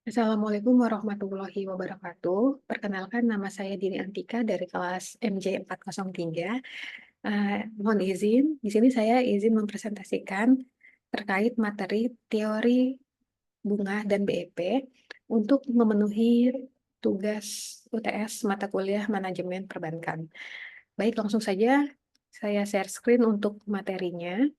Assalamualaikum warahmatullahi wabarakatuh. Perkenalkan nama saya Dini Antika dari kelas MJ 403. Mohon izin, di sini saya izin mempresentasikan terkait materi teori bunga dan BEP untuk memenuhi tugas UTS mata kuliah manajemen perbankan. Baik, langsung saja saya share screen untuk materinya.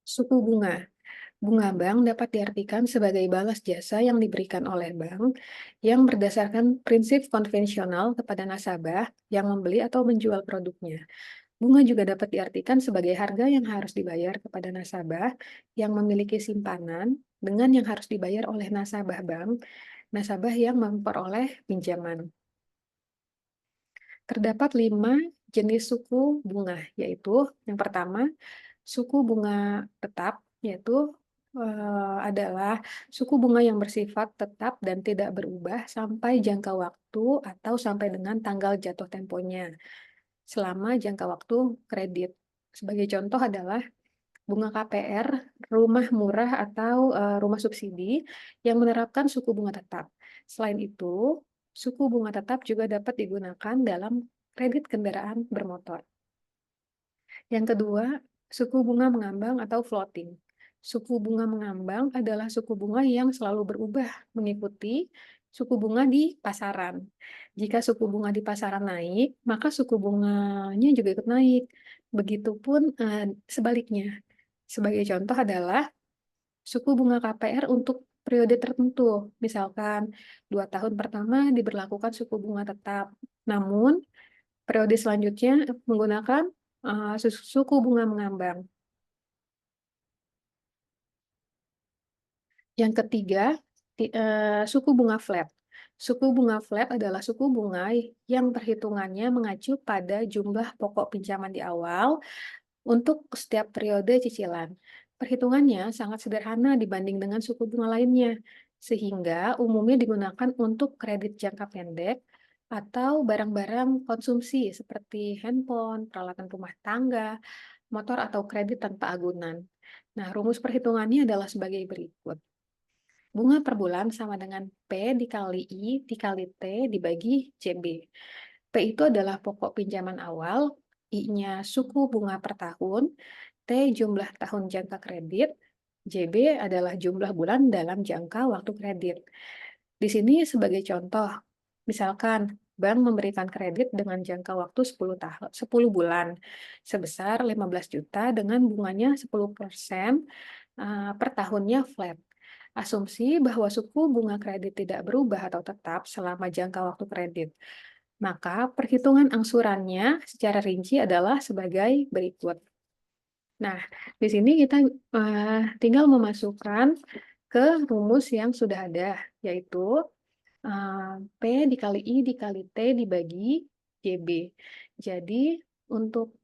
Suku bunga. Bunga bank dapat diartikan sebagai balas jasa yang diberikan oleh bank yang berdasarkan prinsip konvensional kepada nasabah yang membeli atau menjual produknya. Bunga juga dapat diartikan sebagai harga yang harus dibayar kepada nasabah yang memiliki simpanan dengan yang harus dibayar oleh nasabah bank, nasabah yang memperoleh pinjaman. Terdapat 5 jenis suku bunga, yaitu yang pertama, suku bunga tetap, yaitu adalah suku bunga yang bersifat tetap dan tidak berubah sampai jangka waktu atau sampai dengan tanggal jatuh temponya selama jangka waktu kredit. Sebagai contoh adalah bunga KPR, rumah murah atau rumah subsidi yang menerapkan suku bunga tetap. Selain itu, suku bunga tetap juga dapat digunakan dalam kredit kendaraan bermotor. Yang kedua, suku bunga mengambang atau floating. Suku bunga mengambang adalah suku bunga yang selalu berubah mengikuti suku bunga di pasaran. Jika suku bunga di pasaran naik, maka suku bunganya juga ikut naik. Begitupun sebaliknya. Sebagai contoh adalah suku bunga KPR untuk periode tertentu. Misalkan 2 tahun pertama diberlakukan suku bunga tetap. Namun, periode selanjutnya menggunakan suku bunga mengambang. Yang ketiga, suku bunga flat. Suku bunga flat adalah suku bunga yang perhitungannya mengacu pada jumlah pokok pinjaman di awal untuk setiap periode cicilan. Perhitungannya sangat sederhana dibanding dengan suku bunga lainnya, sehingga umumnya digunakan untuk kredit jangka pendek atau barang-barang konsumsi seperti handphone, peralatan rumah tangga, motor atau kredit tanpa agunan. Nah, rumus perhitungannya adalah sebagai berikut. Bunga per bulan sama dengan P dikali I dikali T dibagi CB. P itu adalah pokok pinjaman awal, I-nya suku bunga per tahun, T jumlah tahun jangka kredit, JB adalah jumlah bulan dalam jangka waktu kredit. Di sini sebagai contoh, misalkan bank memberikan kredit dengan jangka waktu 10 bulan sebesar 15 juta dengan bunganya 10% per tahunnya flat. Asumsi bahwa suku bunga kredit tidak berubah atau tetap selama jangka waktu kredit. Maka perhitungan angsurannya secara rinci adalah sebagai berikut. Nah, di sini kita tinggal memasukkan ke rumus yang sudah ada, yaitu P dikali I dikali T dibagi JB. Jadi untuk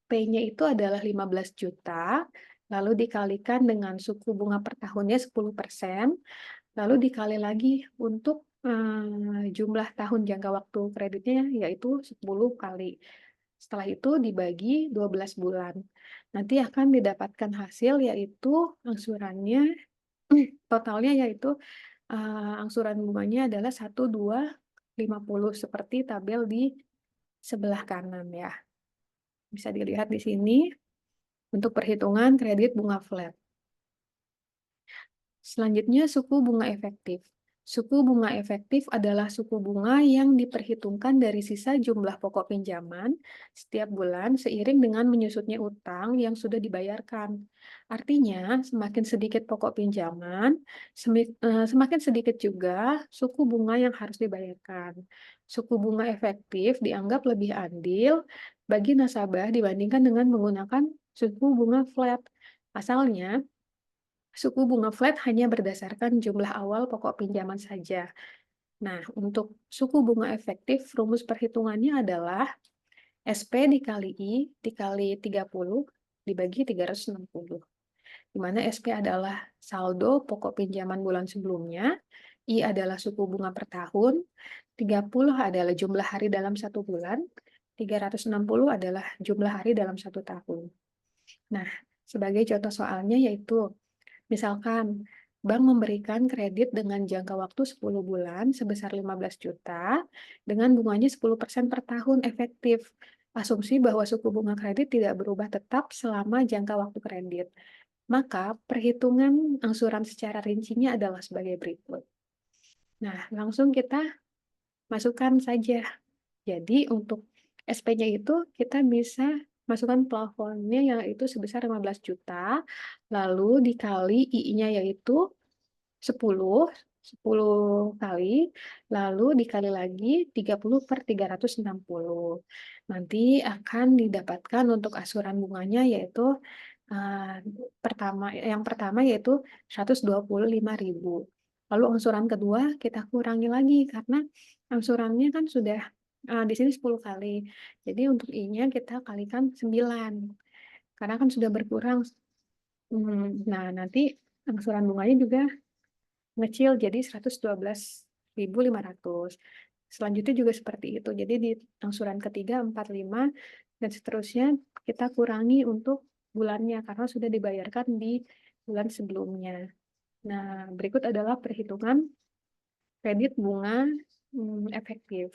P-nya itu adalah 15 juta, lalu dikalikan dengan suku bunga per tahunnya 10%, lalu dikali lagi untuk jumlah tahun jangka waktu kreditnya yaitu 10 kali. Setelah itu dibagi 12 bulan. Nanti akan didapatkan hasil yaitu angsurannya totalnya yaitu angsuran bunganya adalah 1, 2, 50 seperti tabel di sebelah kanan ya. Bisa dilihat di sini untuk perhitungan kredit bunga flat. Selanjutnya, suku bunga efektif. Suku bunga efektif adalah suku bunga yang diperhitungkan dari sisa jumlah pokok pinjaman setiap bulan seiring dengan menyusutnya utang yang sudah dibayarkan. Artinya, semakin sedikit pokok pinjaman, semakin sedikit juga suku bunga yang harus dibayarkan. Suku bunga efektif dianggap lebih adil bagi nasabah dibandingkan dengan menggunakan suku bunga flat. Asalnya, suku bunga flat hanya berdasarkan jumlah awal pokok pinjaman saja. Nah, untuk suku bunga efektif, rumus perhitungannya adalah SP dikali I dikali 30 dibagi 360. Di mana SP adalah saldo pokok pinjaman bulan sebelumnya, I adalah suku bunga per tahun, 30 adalah jumlah hari dalam satu bulan, 360 adalah jumlah hari dalam satu tahun. Nah, sebagai contoh soalnya yaitu, misalkan bank memberikan kredit dengan jangka waktu 10 bulan sebesar 15 juta dengan bunganya 10% per tahun efektif. Asumsi bahwa suku bunga kredit tidak berubah tetap selama jangka waktu kredit. Maka perhitungan angsuran secara rincinya adalah sebagai berikut. Nah, langsung kita masukkan saja. Jadi untuk SP-nya itu kita bisa masukkan plafonnya yaitu sebesar 15 juta, lalu dikali I-nya yaitu 10, 10 kali, lalu dikali lagi 30/360. Nanti akan didapatkan untuk asuran bunganya yaitu yang pertama yaitu 125.000. Lalu angsuran kedua kita kurangi lagi karena angsurannya kan sudah di sini 10 kali. Jadi untuk I-nya kita kalikan 9 karena kan sudah berkurang. Nah, nanti angsuran bunganya juga ngecil jadi 112.500. Selanjutnya juga seperti itu. Jadi di angsuran ketiga 45 dan seterusnya kita kurangi untuk bulannya karena sudah dibayarkan di bulan sebelumnya. Nah, berikut adalah perhitungan kredit bunga efektif.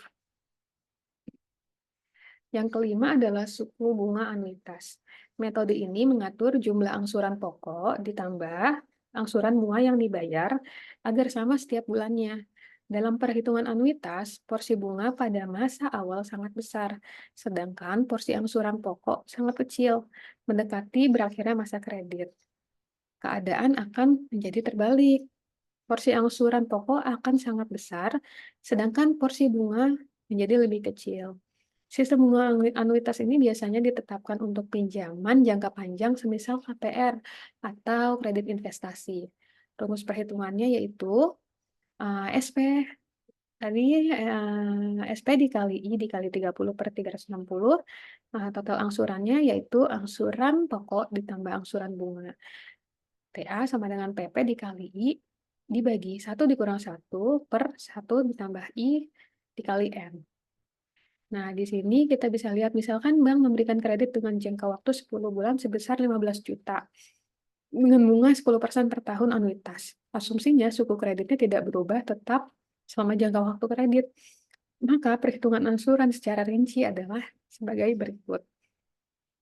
Yang kelima adalah suku bunga anuitas. Metode ini mengatur jumlah angsuran pokok ditambah angsuran bunga yang dibayar agar sama setiap bulannya. Dalam perhitungan anuitas, porsi bunga pada masa awal sangat besar, sedangkan porsi angsuran pokok sangat kecil, mendekati berakhirnya masa kredit. Keadaan akan menjadi terbalik. Porsi angsuran pokok akan sangat besar, sedangkan porsi bunga menjadi lebih kecil. Sistem bunga anuitas ini biasanya ditetapkan untuk pinjaman jangka panjang semisal KPR atau kredit investasi. Rumus perhitungannya yaitu SP tadi SP dikali I dikali 30/360, total angsurannya yaitu angsuran pokok ditambah angsuran bunga. TA sama dengan PP dikali I dibagi 1 dikurang 1/1 ditambah I dikali N. Nah, di sini kita bisa lihat misalkan bank memberikan kredit dengan jangka waktu 10 bulan sebesar 15 juta dengan bunga 10% per tahun anuitas. Asumsinya suku kreditnya tidak berubah tetap selama jangka waktu kredit. Maka perhitungan angsuran secara rinci adalah sebagai berikut.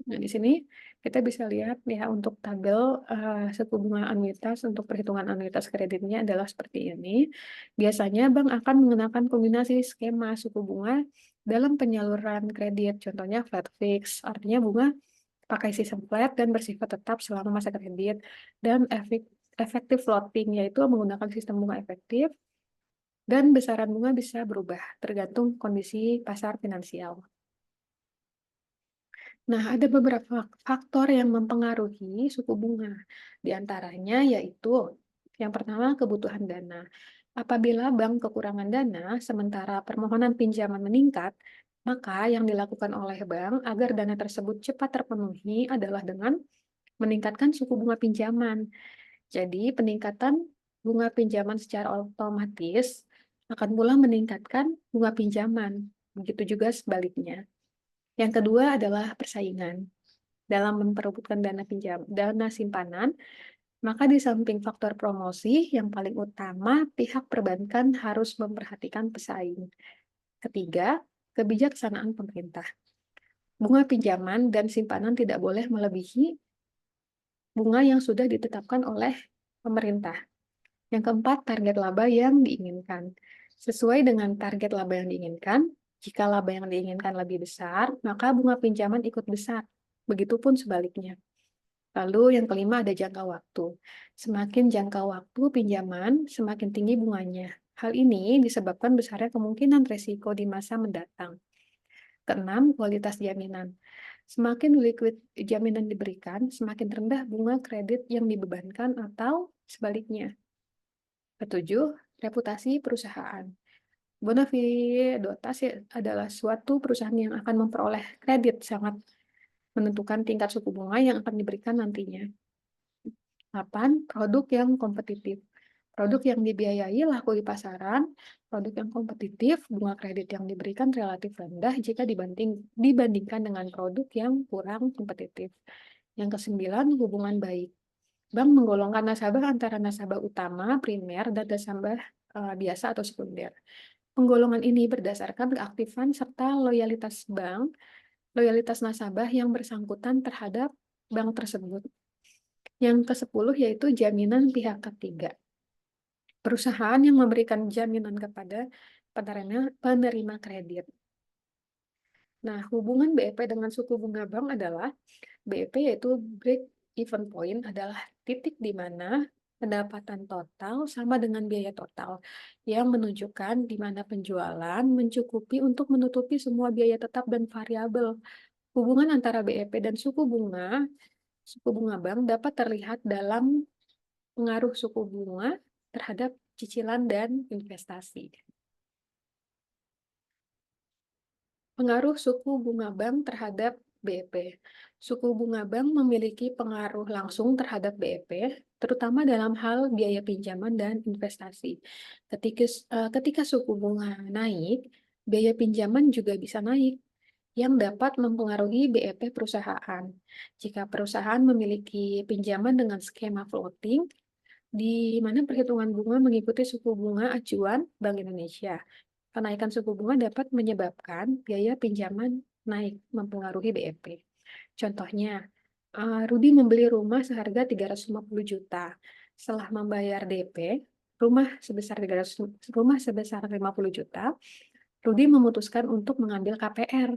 Nah, di sini kita bisa lihat ya untuk tabel suku bunga anuitas untuk perhitungan anuitas kreditnya adalah seperti ini. Biasanya bank akan menggunakan kombinasi skema suku bunga dalam penyaluran kredit. Contohnya flat fix, artinya bunga pakai sistem flat dan bersifat tetap selama masa kredit. Dan efektif floating, yaitu menggunakan sistem bunga efektif dan besaran bunga bisa berubah tergantung kondisi pasar finansial. Nah, ada beberapa faktor yang mempengaruhi suku bunga. Di antaranya yaitu yang pertama kebutuhan dana. Apabila bank kekurangan dana, sementara permohonan pinjaman meningkat, maka yang dilakukan oleh bank agar dana tersebut cepat terpenuhi adalah dengan meningkatkan suku bunga pinjaman. Jadi, peningkatan bunga pinjaman secara otomatis akan pula meningkatkan bunga pinjaman. Begitu juga sebaliknya. Yang kedua adalah persaingan. Dalam memperebutkan dana simpanan, maka di samping faktor promosi, yang paling utama pihak perbankan harus memperhatikan pesaing. Ketiga, kebijaksanaan pemerintah. Bunga pinjaman dan simpanan tidak boleh melebihi bunga yang sudah ditetapkan oleh pemerintah. Yang keempat, target laba yang diinginkan. Sesuai dengan target laba yang diinginkan, jika laba yang diinginkan lebih besar, maka bunga pinjaman ikut besar. Begitupun sebaliknya. Lalu yang kelima ada jangka waktu. Semakin jangka waktu pinjaman, semakin tinggi bunganya. Hal ini disebabkan besarnya kemungkinan resiko di masa mendatang. Keenam, kualitas jaminan. Semakin liquid jaminan diberikan, semakin rendah bunga kredit yang dibebankan atau sebaliknya. Ketujuh, reputasi perusahaan. Bona fides adalah suatu perusahaan yang akan memperoleh kredit sangat menentukan tingkat suku bunga yang akan diberikan nantinya. 8. Produk yang kompetitif. Produk yang dibiayai laku di pasaran, produk yang kompetitif, bunga kredit yang diberikan relatif rendah jika dibandingkan dengan produk yang kurang kompetitif. Yang kesembilan, hubungan baik. Bank menggolongkan nasabah antara nasabah utama, primer, dan nasabah biasa atau sekunder. Penggolongan ini berdasarkan keaktifan serta loyalitas nasabah yang bersangkutan terhadap bank tersebut. Yang ke-10 yaitu jaminan pihak ketiga. Perusahaan yang memberikan jaminan kepada penerima kredit. Nah, hubungan BEP dengan suku bunga bank adalah BEP yaitu break even point adalah titik di mana pendapatan total sama dengan biaya total yang menunjukkan di mana penjualan mencukupi untuk menutupi semua biaya tetap dan variabel. Hubungan antara BEP dan suku bunga bank dapat terlihat dalam pengaruh suku bunga terhadap cicilan dan investasi. Pengaruh suku bunga bank terhadap BEP. Suku bunga bank memiliki pengaruh langsung terhadap BEP, terutama dalam hal biaya pinjaman dan investasi. Ketika suku bunga naik, biaya pinjaman juga bisa naik, yang dapat mempengaruhi BEP perusahaan. Jika perusahaan memiliki pinjaman dengan skema floating, di mana perhitungan bunga mengikuti suku bunga acuan Bank Indonesia. Kenaikan suku bunga dapat menyebabkan biaya pinjaman naik, mempengaruhi BEP. Contohnya, Rudi membeli rumah seharga 350 juta. Setelah membayar DP, rumah sebesar 50 juta, Rudi memutuskan untuk mengambil KPR.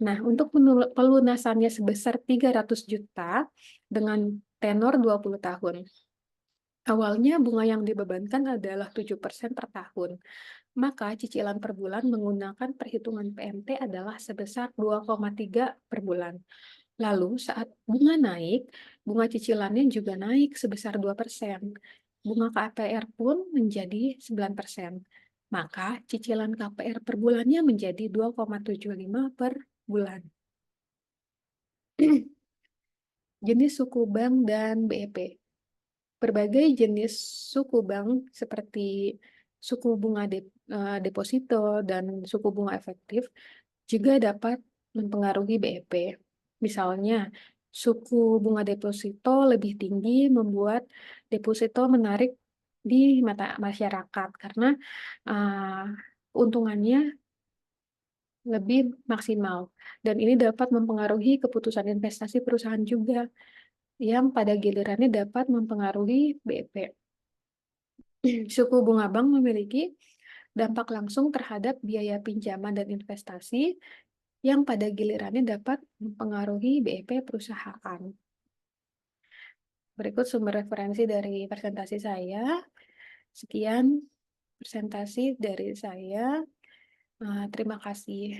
Nah, untuk pelunasannya sebesar 300 juta dengan tenor 20 tahun. Awalnya bunga yang dibebankan adalah 7% per tahun. Maka cicilan per bulan menggunakan perhitungan PMT adalah sebesar 2,3 per bulan. Lalu saat bunga naik, bunga cicilannya juga naik sebesar 2%. Bunga KPR pun menjadi 9%. Maka cicilan KPR per bulannya menjadi 2,75 per bulan. Jenis suku bank dan BEP. Berbagai jenis suku bank seperti suku bunga deposito dan suku bunga efektif juga dapat mempengaruhi BEP. Misalnya, suku bunga deposito lebih tinggi membuat deposito menarik di mata masyarakat karena keuntungannya lebih maksimal. Dan ini dapat mempengaruhi keputusan investasi perusahaan juga, yang pada gilirannya dapat mempengaruhi BEP. Suku bunga bank memiliki dampak langsung terhadap biaya pinjaman dan investasi yang pada gilirannya dapat mempengaruhi BEP perusahaan. Berikut sumber referensi dari presentasi saya. Sekian presentasi dari saya. Terima kasih.